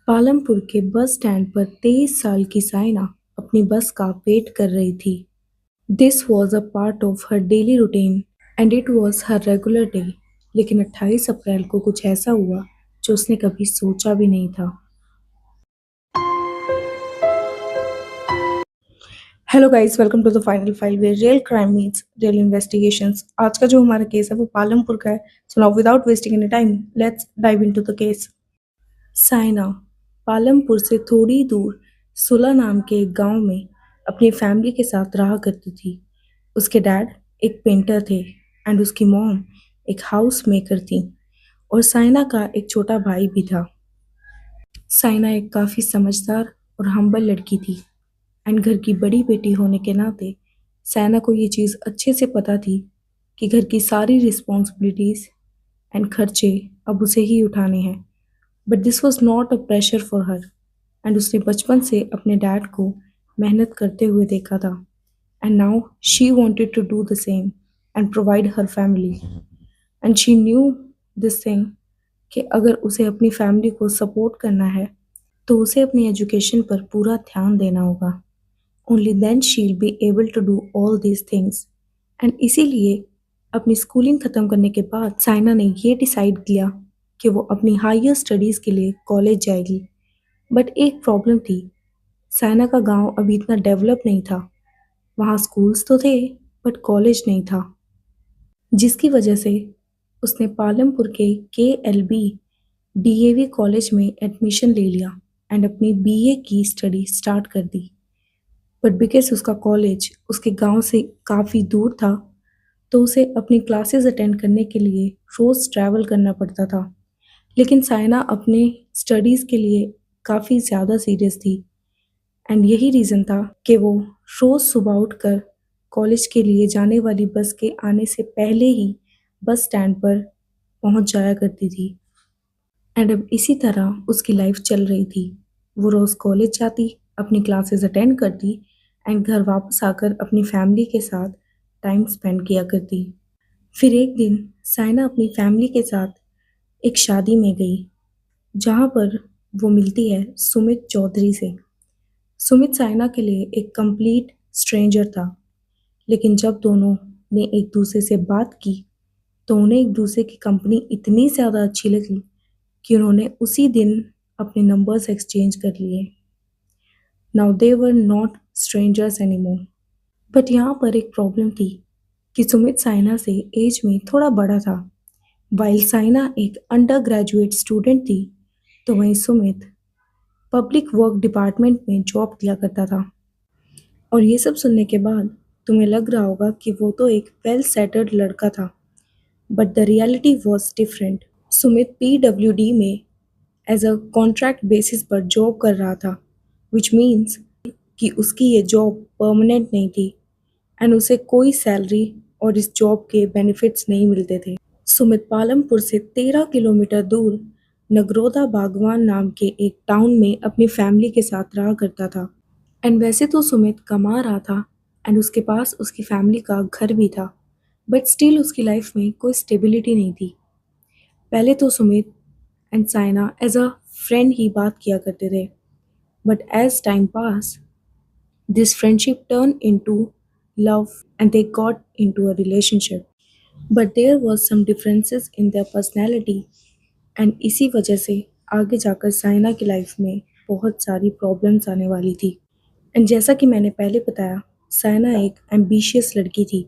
पालमपुर के bus stand पर 23 साल की साइना अपनी बस का वेट कर रही थी। This was a part of her daily routine and it was her regular day. लेकिन 28 अप्रैल को कुछ ऐसा हुआ जो उसने कभी सोचा भी नहीं था। Hello guys, welcome to the final file where real crime meets real investigations. आज का जो हमारा केस है वो पालमपुर का है। So now without wasting any time, let's dive into the case. Saina Palampur से थोड़ी दूर सुला नाम के एक गांव में अपनी फैमिली के साथ रहा करती थी। उसके डैड एक पेंटर थे एंड उसकी मॉम एक हाउस मेकर थी और साइना का एक छोटा भाई भी था। साइना एक काफ़ी समझदार और हम्बल लड़की थी एंड घर की बड़ी बेटी होने के नाते साइना को ये चीज़ अच्छे से पता थी कि घर की सारी रिस्पॉन्सिबिलिटीज़ एंड खर्चे अब उसे ही उठाने हैं। But this was not a pressure for her and उसने बचपन से अपने डैड को मेहनत करते हुए देखा था and now she wanted to do the same and provide her family and she knew this thing कि अगर उसे अपनी फैमिली को सपोर्ट करना है तो उसे अपनी एजुकेशन पर पूरा ध्यान देना होगा। Only then she will be able to do all these things. And इसीलिए अपनी स्कूलिंग ख़त्म करने के बाद साइना ने ये डिसाइड किया कि वो अपनी हायर स्टडीज़ के लिए कॉलेज जाएगी। बट एक प्रॉब्लम थी, साइना का गांव अभी इतना डेवलप नहीं था। वहाँ स्कूल्स तो थे बट कॉलेज नहीं था, जिसकी वजह से उसने पालमपुर के KLB DAV कॉलेज में एडमिशन ले लिया एंड अपनी BA की स्टडी स्टार्ट कर दी। बट बिकॉज उसका कॉलेज उसके गांव से काफ़ी दूर था तो उसे अपनी क्लासेस अटेंड करने के लिए रोज़ ट्रैवल करना पड़ता था। लेकिन साइना अपने स्टडीज़ के लिए काफ़ी ज़्यादा सीरियस थी एंड यही रीज़न था कि वो रोज़ सुबह उठकर कॉलेज के लिए जाने वाली बस के आने से पहले ही बस स्टैंड पर पहुंच जाया करती थी। एंड अब इसी तरह उसकी लाइफ चल रही थी। वो रोज़ कॉलेज जाती, अपनी क्लासेस अटेंड करती एंड घर वापस आकर अपनी फैमिली के साथ टाइम स्पेंड किया करती। फिर एक दिन साइना अपनी फैमिली के साथ एक शादी में गई, जहाँ पर वो मिलती है सुमित चौधरी से। सुमित साइना के लिए एक कंप्लीट स्ट्रेंजर था, लेकिन जब दोनों ने एक दूसरे से बात की तो उन्हें एक दूसरे की कंपनी इतनी ज़्यादा अच्छी लगी कि उन्होंने उसी दिन अपने नंबर्स एक्सचेंज कर लिए। Now they were not strangers anymore. But यहाँ पर एक प्रॉब्लम थी कि सुमित साइना से एज में थोड़ा बड़ा था। वाइल साइना एक अंडर ग्रेजुएट स्टूडेंट थी तो वहीं सुमित पब्लिक वर्क डिपार्टमेंट में जॉब किया करता था। और ये सब सुनने के बाद तुम्हें लग रहा होगा कि वो तो एक वेल सेटल्ड लड़का था, but the reality was different. Sumit PWD में एज अ कॉन्ट्रैक्ट बेसिस पर जॉब कर रहा था, विच मीन्स कि उसकी ये जॉब परमानेंट नहीं थी एंड उसे कोई सैलरी और इस जॉब के बेनिफिट्स नहीं मिलते थे। सुमित पालमपुर से 13 किलोमीटर दूर नगरोदा बागवान नाम के एक टाउन में अपनी फैमिली के साथ रहा करता था। एंड वैसे तो सुमित कमा रहा था एंड उसके पास उसकी फैमिली का घर भी था, बट स्टिल उसकी लाइफ में कोई स्टेबिलिटी नहीं थी। पहले तो Sumit and Saina as a friend ही बात किया करते थे, but as time pass this friendship turn into love and they got into a relationship. But there was some differences in their personality and इसी वजह से आगे जाकर साइना की लाइफ में बहुत सारी प्रॉब्लम्स आने वाली थी। एंड जैसा कि मैंने पहले बताया, साइना एक एम्बिशियस लड़की थी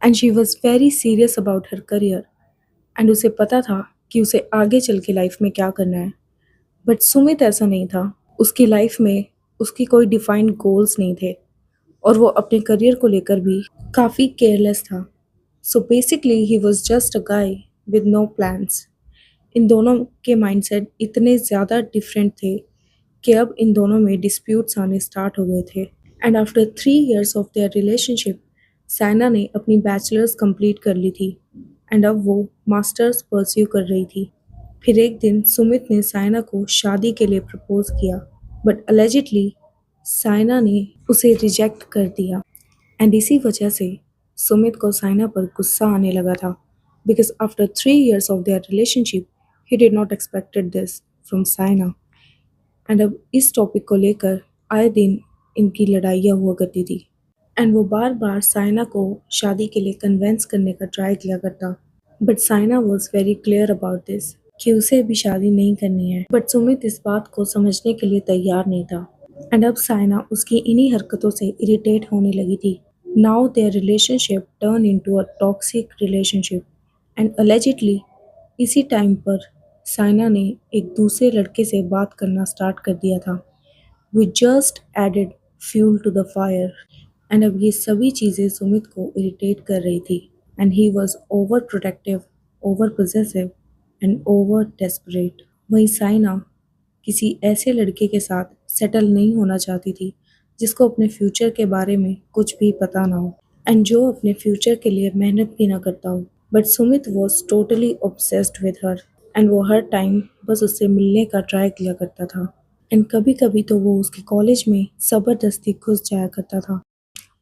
and she was very serious about her career and उसे पता था कि उसे आगे चल के लाइफ में क्या करना है। बट सुमित ऐसा नहीं था। उसकी लाइफ में उसकी कोई डिफाइंड गोल्स नहीं थे और वो अपने करियर को लेकर भी काफ़ी केयरलेस था। So basically he was just a guy with no plans. इन दोनों के माइंडसेट इतने ज़्यादा डिफरेंट थे कि अब इन दोनों में डिस्प्यूट्स आने स्टार्ट हो गए थे। And after 3 years of their relationship Saina ने अपनी बैचलर्स कंप्लीट कर ली थी एंड अब वो मास्टर्स परस्यू कर रही थी। फिर एक दिन सुमित ने साइना को शादी के लिए प्रपोज किया, बट अलेजिडली साइना ने उसे रिजेक्ट कर दिया एंड इसी वजह से सुमित को साइना पर गुस्सा आने लगा था, because after 3 years of their relationship he did not expected this from Saina. And अब इस टॉपिक को लेकर आए दिन इनकी लड़ाइयाँ हुआ करती थी एंड वो बार बार साइना को शादी के लिए कन्वेंस करने का ट्राई किया करता। But Saina was very clear about this कि उसे अभी शादी नहीं करनी है। बट सुमित इस बात को समझने के लिए तैयार नहीं था एंड अब साइना उसकी इन्हीं हरकतों से इरिटेट होने लगी थी। Now their relationship turn into a toxic relationship and allegedly इसी टाइम पर साइना ने एक दूसरे लड़के से बात करना स्टार्ट कर दिया था। We just added fuel to the fire and अब ये सभी चीज़ें सुमित को इरिटेट कर रही थी and he was over protective, over possessive and over desperate. वहीं साइना किसी ऐसे लड़के के साथ सेटल नहीं होना चाहती थी जिसको अपने फ्यूचर के बारे में कुछ भी पता ना हो एंड जो अपने फ्यूचर के लिए मेहनत भी ना करता हो। But Sumit was totally obsessed with her and वो हर टाइम बस उससे मिलने का ट्राई किया करता था एंड कभी कभी तो वो उसके कॉलेज में ज़बरदस्ती घुस जाया करता था।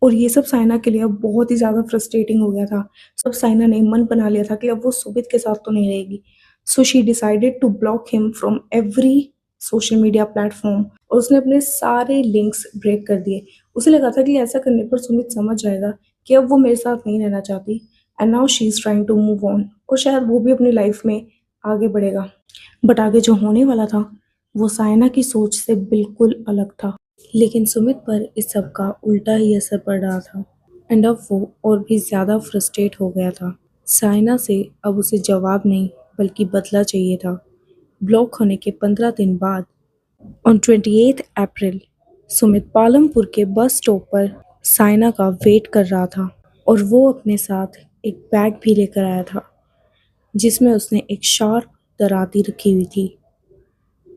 और ये सब साइना के लिए अब बहुत ही ज़्यादा फ्रस्ट्रेटिंग हो गया था। सब साइना ने मन बना लिया था कि अब वो सुमित के साथ तो नहीं रहेगी। So she decided to block him from every social media platform और उसने अपने सारे लिंक्स ब्रेक कर दिए। उसे लगा था कि ऐसा करने पर सुमित समझ जाएगा कि अब वो मेरे साथ नहीं रहना चाहती and now she is trying to move on और शायद वो भी अपनी लाइफ में आगे बढ़ेगा। बट आगे जो होने वाला था वो साइना की सोच से बिल्कुल अलग था। लेकिन सुमित पर इस सब का उल्टा ही असर पड़ रहा था एंड अब वो और भी ज़्यादा फ्रस्ट्रेट हो गया था। साइना से अब उसे जवाब नहीं बल्कि बदला चाहिए था। ब्लॉक होने के 15 दिन बाद ऑन 28 अप्रैल सुमित पालमपुर के बस स्टॉप पर साइना का वेट कर रहा था और वो अपने साथ एक बैग भी लेकर आया था जिसमें उसने एक शार्प दराती रखी हुई थी।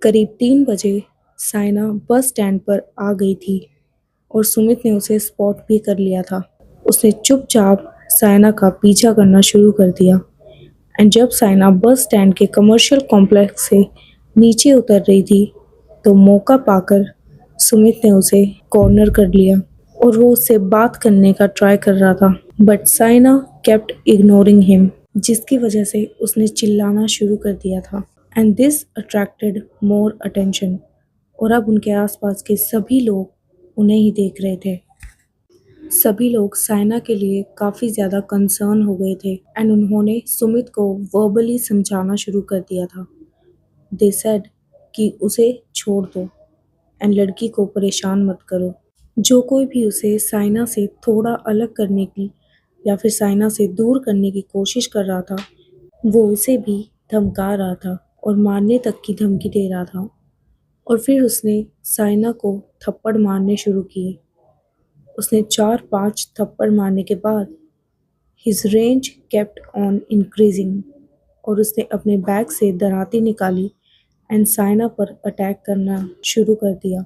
करीब 3 बजे साइना बस स्टैंड पर आ गई थी और सुमित ने उसे स्पॉट भी कर लिया था। उसने चुपचाप साइना का पीछा करना शुरू कर दिया एंड जब साइना बस स्टैंड के कमर्शियल कॉम्प्लेक्स से नीचे उतर रही थी तो मौका पाकर सुमित ने उसे कॉर्नर कर लिया और वो उससे बात करने का ट्राई कर रहा था। But Saina kept ignoring him जिसकी वजह से उसने चिल्लाना शुरू कर दिया था and this attracted more attention और अब उनके आसपास के सभी लोग उन्हें ही देख रहे थे। सभी लोग साइना के लिए काफ़ी ज़्यादा कंसर्न हो गए थे एंड उन्होंने सुमित को वर्बली समझाना शुरू कर दिया था। दे सेड कि उसे छोड़ दो एंड लड़की को परेशान मत करो। जो कोई भी उसे साइना से थोड़ा अलग करने की या फिर साइना से दूर करने की कोशिश कर रहा था वो उसे भी धमका रहा था और मारने तक की धमकी दे रहा था। और फिर उसने साइना को थप्पड़ मारने शुरू किए। उसने 4-5 थप्पड़ मारने के बाद his range kept on increasing और उसने अपने बैग से दराती निकाली एंड साइना पर अटैक करना शुरू कर दिया।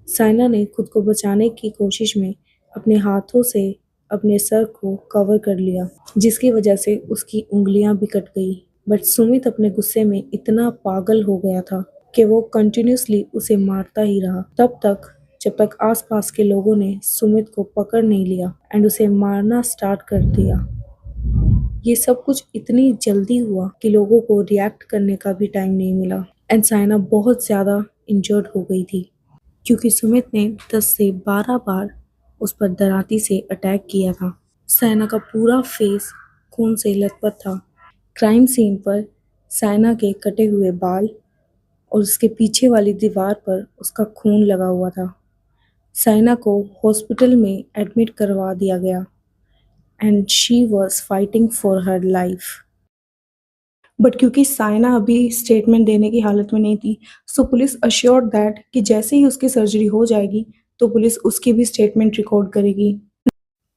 साइना ने खुद को बचाने की कोशिश में अपने हाथों से अपने सर को कवर कर लिया जिसकी वजह से उसकी उंगलियां भी कट गई। बट सुमित अपने गुस्से में इतना पागल हो गया था कि वो कंटिन्यूसली उसे मारता ही रहा तब तक जब तक आसपास के लोगों ने सुमित को पकड़ नहीं लिया एंड उसे मारना स्टार्ट कर दिया। ये सब कुछ इतनी जल्दी हुआ कि लोगों को रिएक्ट करने का भी टाइम नहीं मिला एंड साइना बहुत ज़्यादा इंजर्ड हो गई थी क्योंकि सुमित ने 10 से 12 बार उस पर दराती से अटैक किया था। साइना का पूरा फेस खून से लथपथ था। क्राइम सीन पर साइना के कटे हुए बाल और उसके पीछे वाली दीवार पर उसका खून लगा हुआ था। साइना को हॉस्पिटल में एडमिट करवा दिया गया and she was fighting for her life. But क्योंकि साइना अभी स्टेटमेंट देने की हालत में नहीं थी सो पुलिस अश्योर्ड दैट कि जैसे ही उसकी सर्जरी हो जाएगी तो पुलिस उसकी भी स्टेटमेंट रिकॉर्ड करेगी।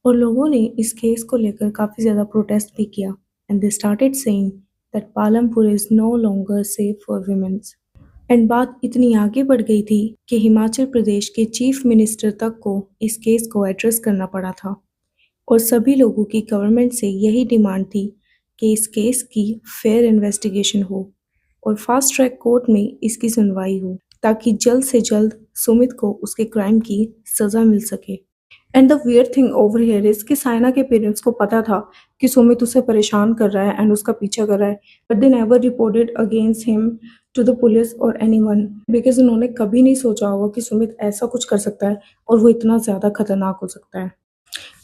और लोगों ने इस केस को लेकर काफ़ी ज़्यादा प्रोटेस्ट भी किया and they started saying that Palampur is no longer safe for womens. And बात इतनी आगे बढ़ गई थी कि हिमाचल प्रदेश के चीफ मिनिस्टर तक को इस केस को एड्रेस करना पड़ा था और सभी लोगों की गवर्नमेंट से यही डिमांड थी कि इस केस की फेयर इन्वेस्टिगेशन हो और फास्ट ट्रैक कोर्ट में इसकी सुनवाई हो ताकि जल्द से जल्द सुमित को उसके क्राइम की सज़ा मिल सके। And the weird thing over here is कि साइना के पेरेंट्स को पता था कि सुमित उसे परेशान कर रहा है एंड उसका पीछा कर रहा है, but they never reported against him to the police और एनीवन, बिकॉज उन्होंने कभी नहीं सोचा होगा कि सुमित ऐसा कुछ कर सकता है और वो इतना ज़्यादा खतरनाक हो सकता है।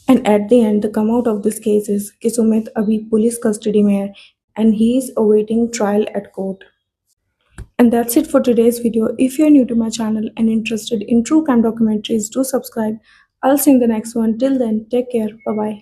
And at the end the come out of this case is कि सुमित अभी पुलिस कस्टडी में है and he is awaiting trial eight court. And that's it for today's video. If you're new to my channel and interested in true crime documentaries, do subscribe. I'll see you in the next one. Till then, take care. Bye bye.